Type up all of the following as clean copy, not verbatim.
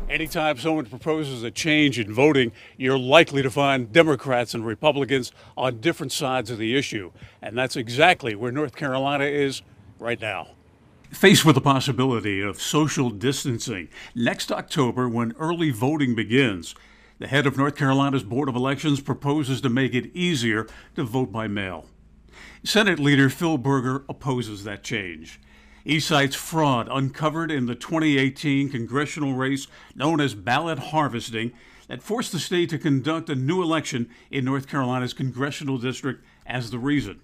Anytime someone proposes a change in voting, you're likely to find Democrats and Republicans on different sides of the issue. And that's exactly where North Carolina is right now. Faced with the possibility of social distancing next October when early voting begins, the head of North Carolina's Board of Elections proposes to make it easier to vote by mail. Senate leader Phil Berger opposes that change. He cites fraud uncovered in the 2018 congressional race known as ballot harvesting that forced the state to conduct a new election in North Carolina's congressional district as the reason.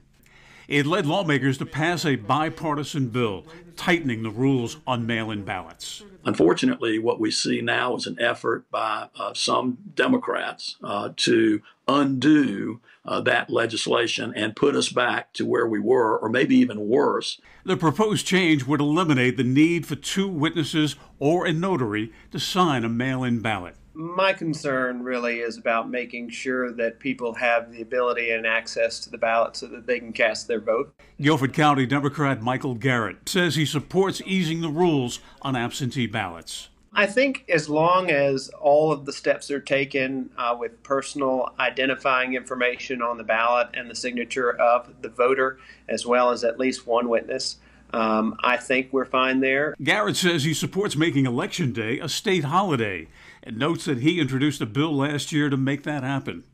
It led lawmakers to pass a bipartisan bill tightening the rules on mail-in ballots. Unfortunately, what we see now is an effort by some Democrats to undo that legislation and put us back to where we were, or maybe even worse. The proposed change would eliminate the need for two witnesses or a notary to sign a mail-in ballot. My concern really is about making sure that people have the ability and access to the ballot so that they can cast their vote. Guilford County Democrat Michael Garrett says he supports easing the rules on absentee ballots. I think as long as all of the steps are taken with personal identifying information on the ballot and the signature of the voter, as well as at least one witness, I think we're fine there. Garrett says he supports making Election Day a state holiday and notes that he introduced a bill last year to make that happen.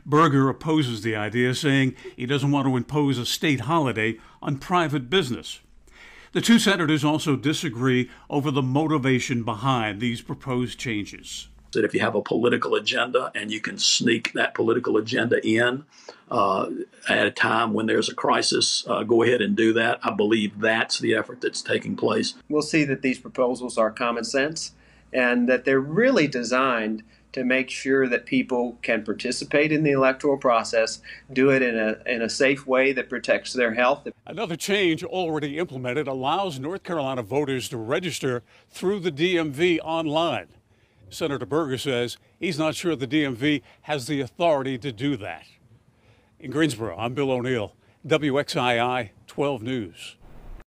Berger opposes the idea, saying he doesn't want to impose a state holiday on private business. The two senators also disagree over the motivation behind these proposed changes. That if you have a political agenda and you can sneak that political agenda in at a time when there's a crisis, go ahead and do that. I believe that's the effort that's taking place. We'll see that these proposals are common sense and that they're really designed to make sure that people can participate in the electoral process, do it in a safe way that protects their health. Another change already implemented allows North Carolina voters to register through the DMV online. Senator Berger says he's not sure the DMV has the authority to do that. In Greensboro, I'm Bill O'Neill, WXII 12 News.